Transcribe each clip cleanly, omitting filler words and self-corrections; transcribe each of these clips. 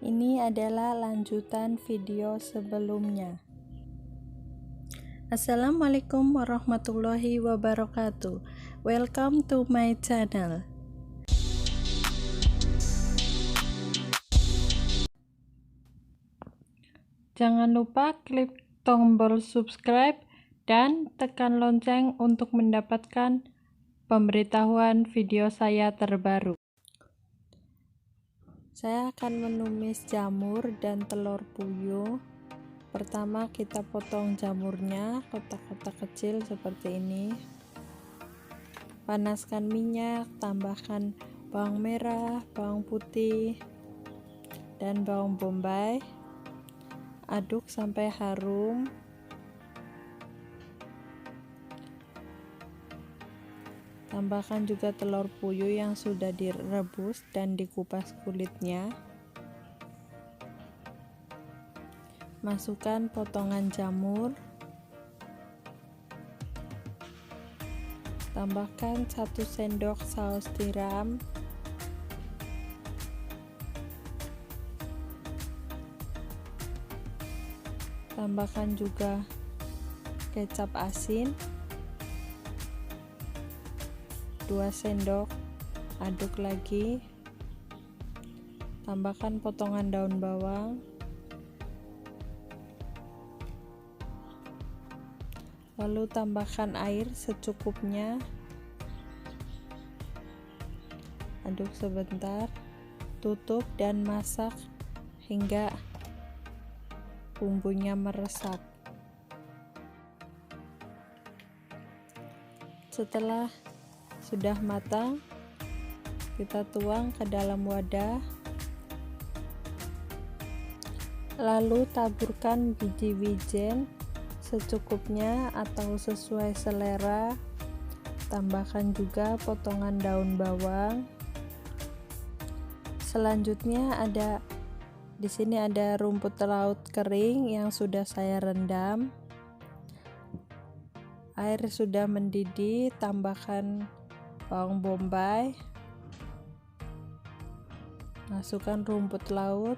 Ini adalah lanjutan video sebelumnya. Assalamualaikum warahmatullahi wabarakatuh. Welcome to my channel. Jangan lupa klik tombol subscribe dan tekan lonceng untuk mendapatkan pemberitahuan video saya terbaru. Saya akan menumis jamur dan telur puyuh. Pertama kita potong jamurnya kotak-kotak kecil seperti ini. Panaskan minyak, tambahkan bawang merah, bawang putih, dan bawang bombay. Aduk sampai harum. Tambahkan juga telur puyuh yang sudah direbus dan dikupas kulitnya. Masukkan potongan jamur. Tambahkan 1 sendok saus tiram. Tambahkan juga kecap asin 2 sendok, aduk lagi. Tambahkan potongan daun bawang, lalu tambahkan air secukupnya. Aduk sebentar, tutup dan masak hingga bumbunya meresap. Setelah sudah matang, kita tuang ke dalam wadah, lalu taburkan biji wijen secukupnya atau sesuai selera. Tambahkan juga potongan daun bawang. Selanjutnya di sini ada rumput laut kering yang sudah saya rendam. Air sudah mendidih, tambahkan bawang bombay, masukkan rumput laut,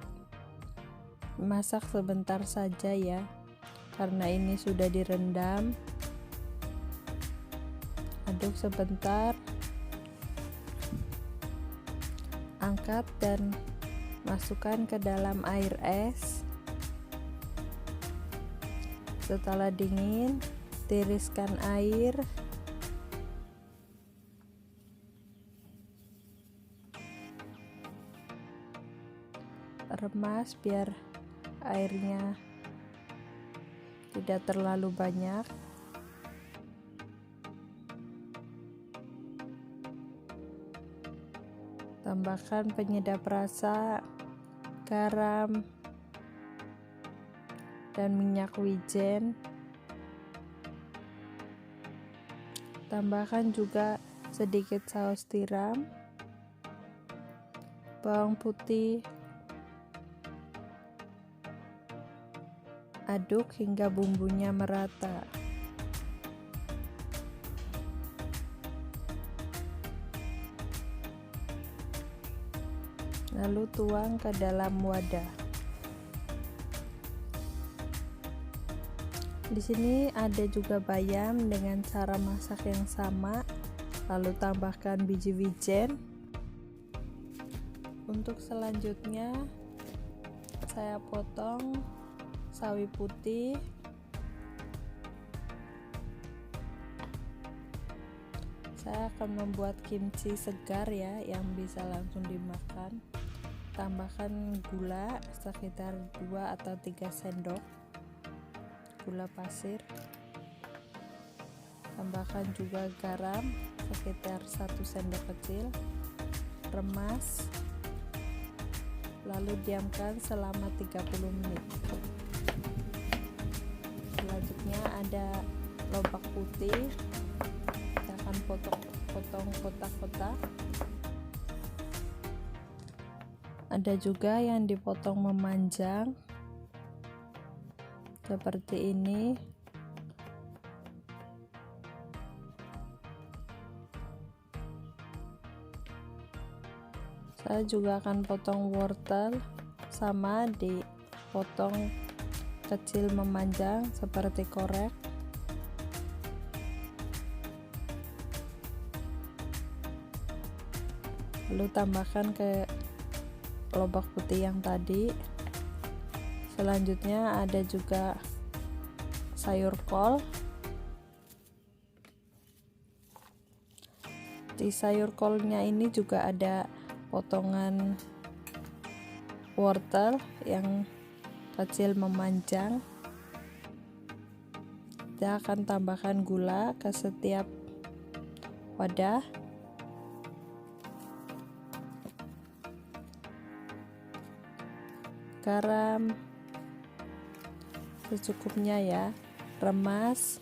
masak sebentar saja ya, karena ini sudah direndam. Aduk sebentar, angkat dan masukkan ke dalam air es. Setelah dingin, tiriskan air. Remas biar airnya tidak terlalu banyak. Tambahkan penyedap rasa, garam, dan minyak wijen. Tambahkan juga sedikit saus tiram, bawang putih. Aduk hingga bumbunya merata. Lalu tuang ke dalam wadah. Di sini ada juga bayam dengan cara masak yang sama. Lalu tambahkan biji wijen. Untuk selanjutnya saya potong sawi putih. Saya akan membuat kimchi segar ya, yang bisa langsung dimakan. Tambahkan gula sekitar 2 atau 3 sendok, gula pasir. Tambahkan juga garam sekitar 1 sendok kecil. Remas, lalu diamkan selama 30 menit. Selanjutnya ada lobak putih. Kita akan potong kotak-kotak. Ada juga yang dipotong memanjang seperti ini. Saya juga akan potong wortel sama dipotong kecil memanjang seperti korek. Lalu tambahkan ke lobak putih yang tadi. Selanjutnya ada juga sayur kol. Di sayur kolnya ini juga ada potongan wortel yang kecil memanjang. Kita akan tambahkan gula ke setiap wadah. Garam secukupnya ya. Remas,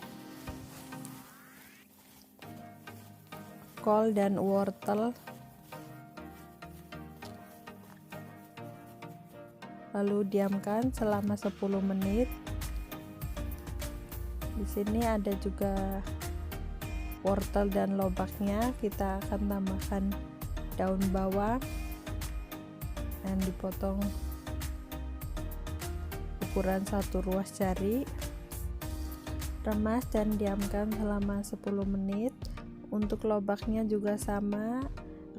kol dan wortel, lalu diamkan selama 10 menit. Di sini ada juga wortel dan lobaknya. Kita akan tambahkan daun bawang yang dipotong ukuran 1 ruas jari. Remas dan diamkan selama 10 menit. Untuk lobaknya juga sama,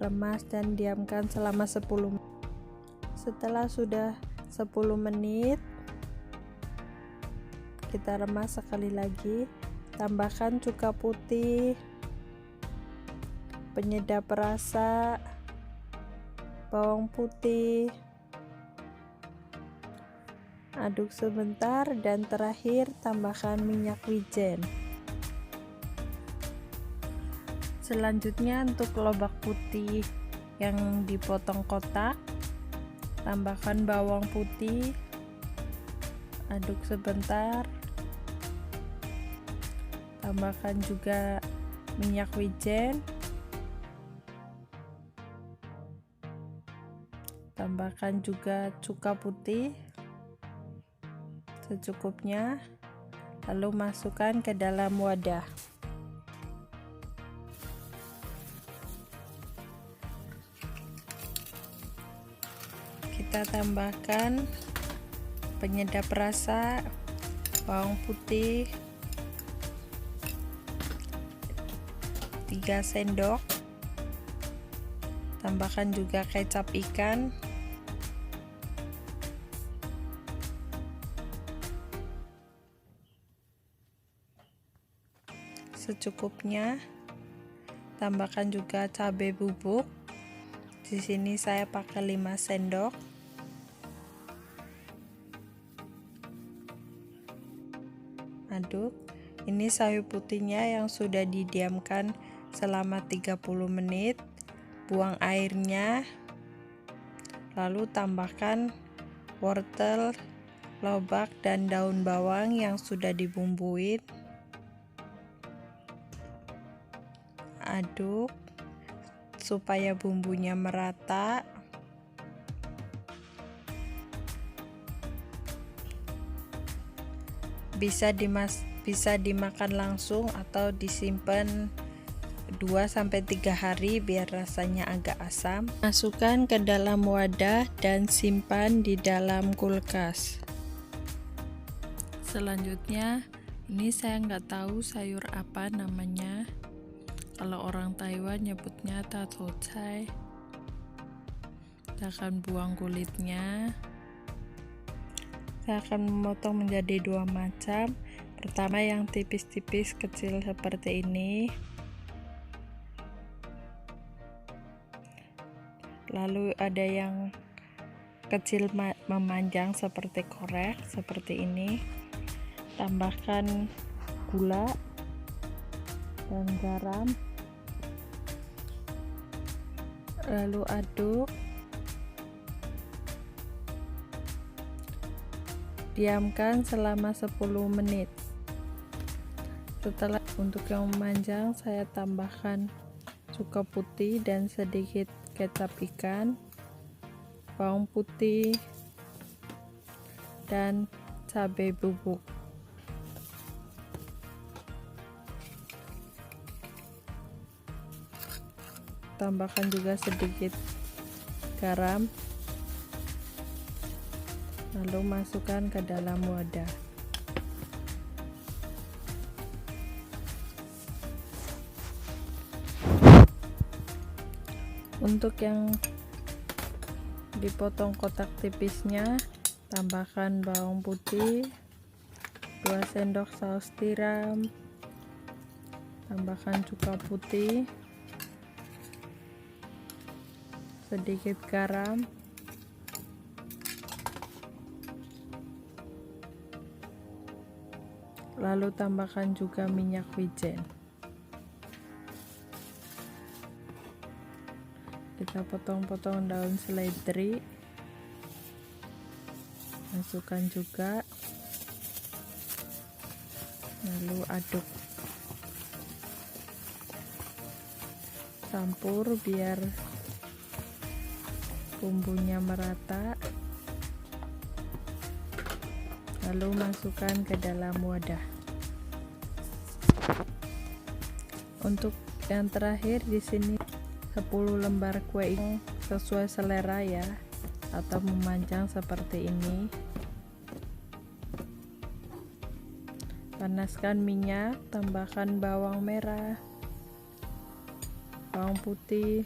remas dan diamkan selama 10 menit. Setelah sudah 10 menit, kita remas sekali lagi. Tambahkan cuka putih, penyedap rasa, bawang putih, aduk sebentar, dan terakhir tambahkan minyak wijen. Selanjutnya untuk lobak putih yang dipotong kotak, tambahkan bawang putih, aduk sebentar, tambahkan juga minyak wijen, tambahkan juga cuka putih secukupnya, lalu masukkan ke dalam wadah. Kita tambahkan penyedap rasa, bawang putih 3 sendok, tambahkan juga kecap ikan, secukupnya, tambahkan juga cabai bubuk. Di sini saya pakai 5 sendok. Aduk. Ini sayur putihnya yang sudah didiamkan selama 30 menit. Buang airnya. Lalu tambahkan wortel, lobak dan daun bawang yang sudah dibumbuin. Aduk supaya bumbunya merata. Bisa dimakan langsung atau disimpan 2-3 hari biar rasanya agak asam. Masukkan ke dalam wadah dan simpan di dalam kulkas. Selanjutnya, ini saya nggak tahu sayur apa namanya. Kalau orang Taiwan nyebutnya tatocai. Kita akan buang kulitnya. Saya akan memotong menjadi 2 macam. Pertama yang tipis-tipis kecil seperti ini. Lalu ada yang kecil memanjang seperti korek, seperti ini. Tambahkan gula dan garam. Lalu aduk. Diamkan selama 10 menit. Setelah untuk yang memanjang, saya tambahkan cuka putih dan sedikit kecap ikan, bawang putih, dan cabai bubuk. Tambahkan juga sedikit garam. lalu masukkan ke dalam wadah. Untuk yang dipotong kotak tipisnya, tambahkan bawang putih, 2 sendok saus tiram, tambahkan cuka putih, sedikit garam, lalu tambahkan juga minyak wijen. Kita potong-potong daun seledri, masukkan juga, lalu aduk, campur biar bumbunya merata, lalu masukkan ke dalam wadah. Untuk yang terakhir di sini 10 lembar kue ini sesuai selera ya, atau memanjang seperti ini. Panaskan minyak, tambahkan bawang merah, bawang putih,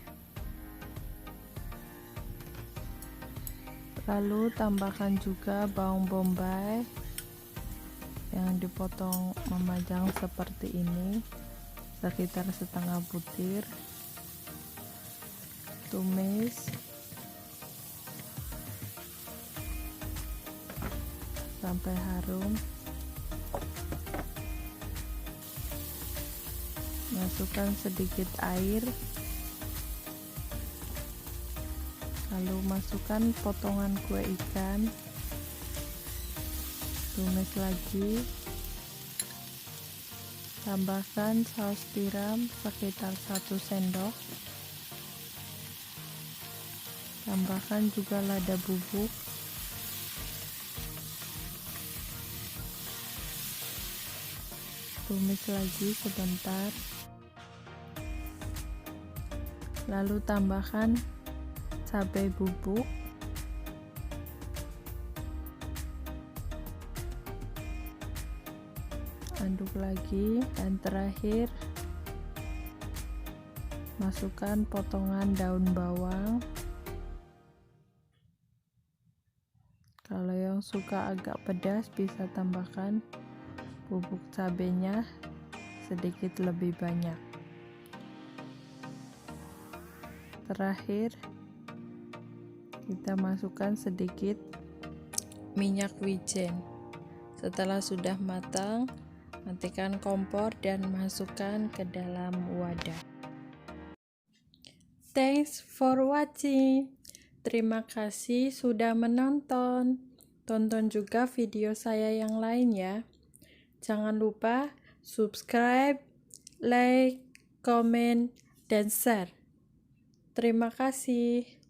lalu tambahkan juga bawang bombay yang dipotong memanjang seperti ini, sekitar setengah butir. Tumis sampai harum, masukkan sedikit air, lalu masukkan potongan kue ikan, tumis lagi, tambahkan saus tiram sekitar 1 sendok, tambahkan juga lada bubuk, tumis lagi sebentar, lalu tambahkan cabai bubuk, aduk lagi, dan terakhir masukkan potongan daun bawang. Kalau yang suka agak pedas bisa tambahkan bubuk cabenya sedikit lebih banyak. Terakhir kita masukkan sedikit minyak wijen. Setelah sudah matang, matikan kompor dan masukkan ke dalam wadah. Thanks for watching. Terima kasih sudah menonton. Tonton juga video saya yang lain ya. Jangan lupa subscribe, like, comment, dan share. Terima kasih.